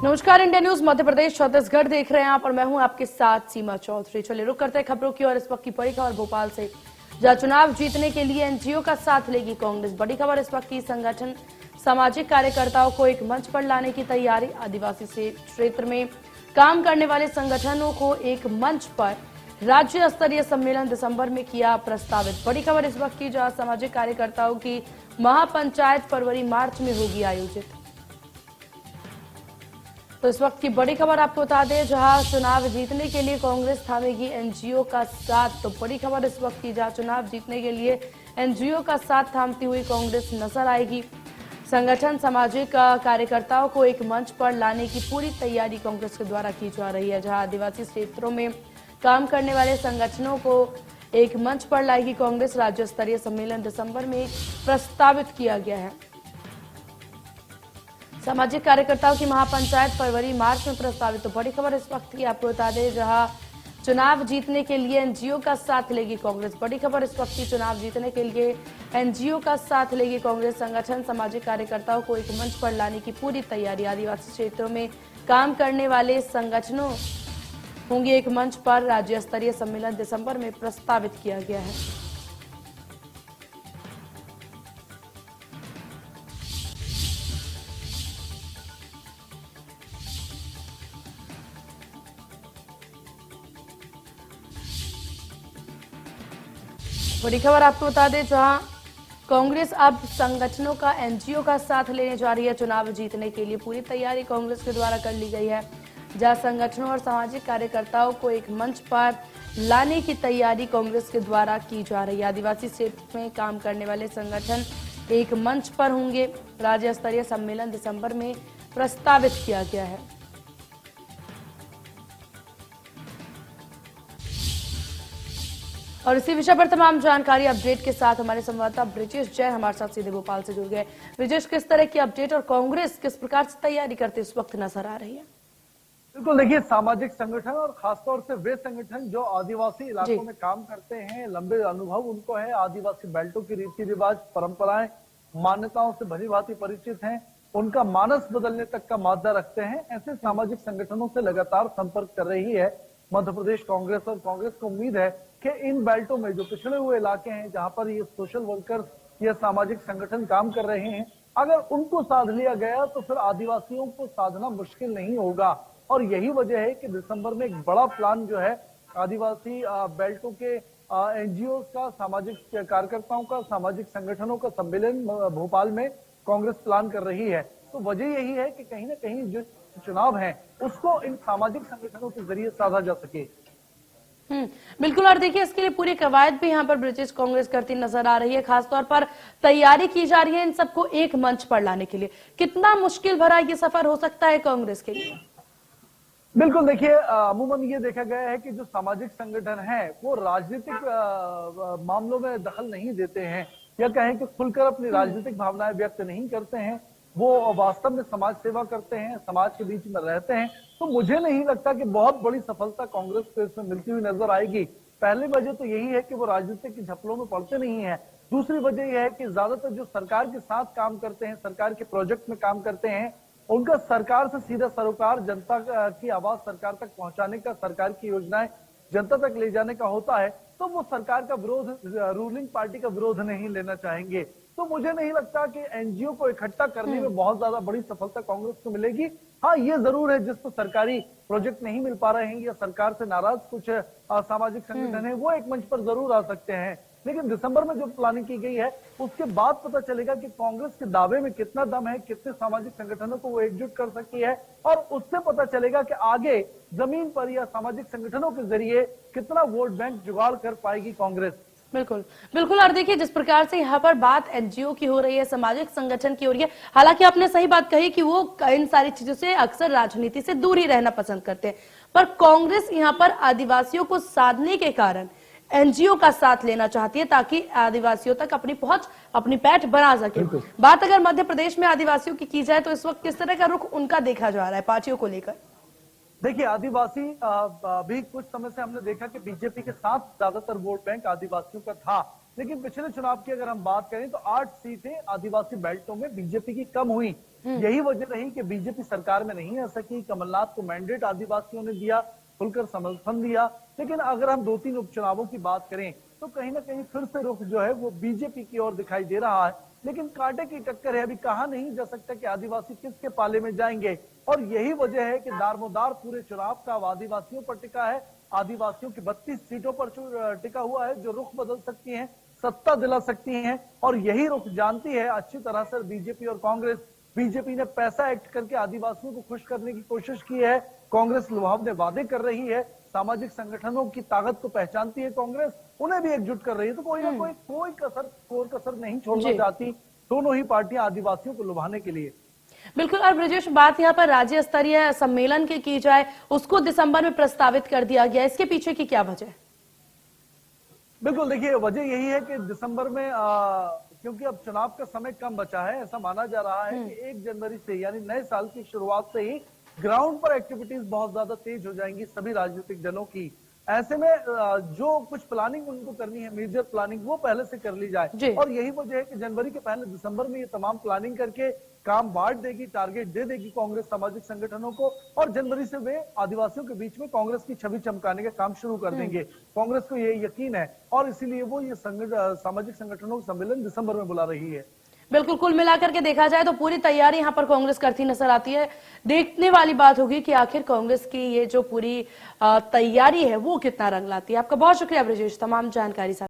नमस्कार, India news Madhya Pradesh Chhattisgarh देख रहे हैं आप और मैं हूं आपके साथ सीमा चौधरी। चलिए रुक करते हैं खबरों की और इस वक्त की बड़ी खबर भोपाल से, जहां चुनाव जीतने के लिए एनजीओ का साथ लेगी कांग्रेस। बड़ी खबर इस वक्त की, संगठन सामाजिक कार्यकर्ताओं को एक मंच पर लाने की तैयारी। आदिवासी से क्षेत्र में काम करने वाले संगठनों को एक मंच पर राज्य स्तरीय सम्मेलन दिसंबर में किया प्रस्तावित। बड़ी खबर इस वक्त की, जहां सामाजिक कार्यकर्ताओं की महापंचायत फरवरी मार्च में होगी आयोजित। तो इस वक्त की बड़ी खबर आपको बता दें, जहां चुनाव जीतने के लिए कांग्रेस थामेगी एनजीओ का साथ। तो बड़ी खबर इस वक्त की, जहां चुनाव जीतने के लिए एनजीओ का साथ थामती हुई कांग्रेस नजर आएगी। संगठन सामाजिक कार्यकर्ताओं को एक मंच पर लाने की पूरी तैयारी कांग्रेस के द्वारा की जा रही है, जहां आदिवासी क्षेत्रों में काम करने वाले संगठनों को एक मंच पर लाएगी कांग्रेस। राज्य स्तरीय सम्मेलन दिसंबर में प्रस्तावित किया गया है। सामाजिक कार्यकर्ताओं की महापंचायत फरवरी मार्च में प्रस्तावित। तो बड़ी खबर इस वक्त की आपको बता दें, जहां चुनाव जीतने के लिए एनजीओ का साथ लेगी कांग्रेस। बड़ी खबर इस वक्त की, चुनाव जीतने के लिए एनजीओ का साथ लेगी कांग्रेस। संगठन सामाजिक कार्यकर्ताओं को एक मंच पर लाने की पूरी तैयारी। आदिवासी क्षेत्रों में काम करने वाले संगठनों होंगे एक मंच पर। राज्य स्तरीय सम्मेलन दिसंबर में प्रस्तावित किया गया है। बड़ी खबर आपको बता दें, जहां कांग्रेस अब संगठनों का एनजीओ का साथ लेने जा रही है। चुनाव जीतने के लिए पूरी तैयारी कांग्रेस के द्वारा कर ली गई है, जहां संगठनों और सामाजिक कार्यकर्ताओं को एक मंच पर लाने की तैयारी कांग्रेस के द्वारा की जा रही है। आदिवासी क्षेत्र में काम करने वाले संगठन एक मंच पर होंगे। राज्य स्तरीय सम्मेलन दिसंबर में प्रस्तावित किया गया है। और इसी विषय पर तमाम जानकारी अपडेट के साथ हमारे संवाददाता ब्रिजेश जैन हमारे साथ सीधे भोपाल से जुड़ गए। ब्रिजेश, किस तरह की अपडेट और कांग्रेस किस प्रकार से तैयारी करते इस वक्त नजर आ रही है? बिल्कुल, देखिए, सामाजिक संगठन और खासतौर से वे संगठन जो आदिवासी इलाकों में काम करते हैं, लंबे अनुभव उनको है, आदिवासी बेल्टों की रीति रिवाज, परंपराएं, मान्यताओं से भली भांति परिचित हैं, उनका मानस बदलने तक का मादा रखते हैं, ऐसे सामाजिक संगठनों से लगातार संपर्क कर रही है मध्य प्रदेश कांग्रेस। और कांग्रेस को उम्मीद है कि इन बेल्टों में जो पिछड़े हुए इलाके हैं, जहां पर ये सोशल वर्कर्स या सामाजिक संगठन काम कर रहे हैं, अगर उनको साध लिया गया तो फिर आदिवासियों को साधना मुश्किल नहीं होगा। और यही वजह है कि दिसंबर में एक बड़ा प्लान जो है आदिवासी बेल्टों के एनजीओ का, सामाजिक कार्यकर्ताओं का, सामाजिक संगठनों का सम्मेलन भोपाल में कांग्रेस प्लान कर रही है। तो वजह यही है कि कहीं ना कहीं जो चुनाव है उसको इन सामाजिक संगठनों के जरिए साधा जा सके। बिल्कुल। और देखिए, इसके लिए पूरी कवायद भी यहाँ पर ब्रिटिश कांग्रेस करती नजर आ रही है। खासतौर पर तैयारी की जा रही है इन सबको एक मंच पर लाने के लिए। कितना मुश्किल भरा ये सफर हो सकता है कांग्रेस के लिए? बिल्कुल, देखिए, अमूमन ये देखा गया है कि जो सामाजिक संगठन है वो राजनीतिक मामलों में दखल नहीं देते हैं, या कहें कि खुलकर अपनी राजनीतिक भावनाएं व्यक्त नहीं करते हैं। वो वास्तव में समाज सेवा करते हैं, समाज के बीच में रहते हैं। तो मुझे नहीं लगता कि बहुत बड़ी सफलता कांग्रेस को इसमें मिलती हुई नजर आएगी। पहली वजह तो यही है कि वो राजनीतिक की झपलों में पड़ते नहीं है। दूसरी वजह यह है कि ज्यादातर जो सरकार के साथ काम करते हैं, सरकार के प्रोजेक्ट में काम करते हैं, उनका सरकार से सीधा सरोकार, जनता की आवाज सरकार तक पहुंचाने का, सरकार की योजनाएं जनता तक ले जाने का होता है। तो वो सरकार का विरोध, रूलिंग पार्टी का विरोध नहीं लेना चाहेंगे। तो मुझे नहीं लगता कि एनजीओ को इकट्ठा करने में बहुत ज्यादा बड़ी सफलता कांग्रेस को मिलेगी। हाँ, ये जरूर है जिसको सरकारी प्रोजेक्ट नहीं मिल पा रहे हैं या सरकार से नाराज कुछ सामाजिक संगठन है, वो एक मंच पर जरूर आ सकते हैं। लेकिन दिसंबर में जो प्लानिंग की गई है उसके बाद पता चलेगा कि कांग्रेस के दावे में कितना दम है, कितने सामाजिक संगठनों को वो एकजुट कर सकती है, और उससे पता चलेगा कि आगे जमीन पर या सामाजिक संगठनों के जरिए कितना वोट बैंक जुगाड़ कर पाएगी कांग्रेस। बिल्कुल बिल्कुल। और देखिए, जिस प्रकार से यहाँ पर बात एनजीओ की हो रही है, सामाजिक संगठन की हो रही है, हालांकि आपने सही बात कही कि वो इन सारी चीजों से अक्सर राजनीति से दूर ही रहना पसंद करते हैं, पर कांग्रेस यहाँ पर आदिवासियों को साधने के कारण एनजीओ का साथ लेना चाहती है, ताकि आदिवासियों तक अपनी पहुंच, अपनी पैठ बना सके। बात अगर मध्य प्रदेश में आदिवासियों की जाए तो इस वक्त किस तरह का रुख उनका देखा जा रहा है पार्टियों को लेकर? देखिए, आदिवासी भी कुछ समय से हमने देखा कि बीजेपी के साथ ज्यादातर वोट बैंक आदिवासियों का था, लेकिन पिछले चुनाव की अगर हम बात करें तो 8 सीटें आदिवासी बेल्टों में बीजेपी की कम हुई। यही वजह रही कि बीजेपी सरकार में नहीं आ सकी। कमलनाथ को मैंडेट आदिवासियों ने दिया, खुलकर समर्थन दिया, लेकिन अगर हम 2-3 उपचुनावों की बात करें तो कहीं ना कहीं फिर से रुख जो है वो बीजेपी की ओर दिखाई दे रहा है। लेकिन कांटे की टक्कर है, अभी कहा नहीं जा सकता कि आदिवासी किसके पाले में जाएंगे। और यही वजह है कि दारमोदार पूरे चुनाव का आदिवासियों पर टिका है। आदिवासियों की 32 सीटों पर टिका हुआ है, जो रुख बदल सकती हैं, सत्ता दिला सकती हैं। और यही रुख जानती है अच्छी तरह से बीजेपी और कांग्रेस। बीजेपी ने पैसा एक्ट करके आदिवासियों को खुश करने की कोशिश की है, कांग्रेस लुभावने वादे कर रही है। सामाजिक संगठनों की ताकत को पहचानती है कांग्रेस, उन्हें भी एकजुट कर रही है। तो कोई ना कोई कसर नहीं छोड़ना चाहती दोनों ही पार्टियां आदिवासियों को लुभाने के लिए। बिल्कुल। और ब्रजेश, बात यहाँ पर राज्य स्तरीय सम्मेलन की जाए, उसको दिसंबर में प्रस्तावित कर दिया गया, इसके पीछे की क्या वजह है? बिल्कुल, देखिए वजह यही है कि दिसंबर में क्योंकि अब चुनाव का समय कम बचा है, ऐसा माना जा रहा है कि 1 जनवरी से यानी नए साल की शुरुआत से ही ग्राउंड पर एक्टिविटीज बहुत ज्यादा तेज हो जाएंगी सभी राजनीतिक दलों की। ऐसे में जो कुछ प्लानिंग उनको करनी है, मेजर प्लानिंग, वो पहले से कर ली जाए। और यही वजह है कि जनवरी के पहले दिसंबर में ये तमाम प्लानिंग करके काम बांट देगी, टारगेट दे देगी कांग्रेस सामाजिक संगठनों को, और जनवरी से वे आदिवासियों के बीच में कांग्रेस की छवि चमकाने का काम शुरू कर देंगे। कांग्रेस को ये यकीन है और इसीलिए वो ये सामाजिक संगठनों का सम्मेलन दिसंबर में बुला रही है। बिल्कुल, कुल मिलाकर के देखा जाए तो पूरी तैयारी यहाँ पर कांग्रेस करती नजर आती है। देखने वाली बात होगी कि आखिर कांग्रेस की ये जो पूरी तैयारी है वो कितना रंग लाती है। आपका बहुत शुक्रिया ब्रजेश, तमाम जानकारी साथ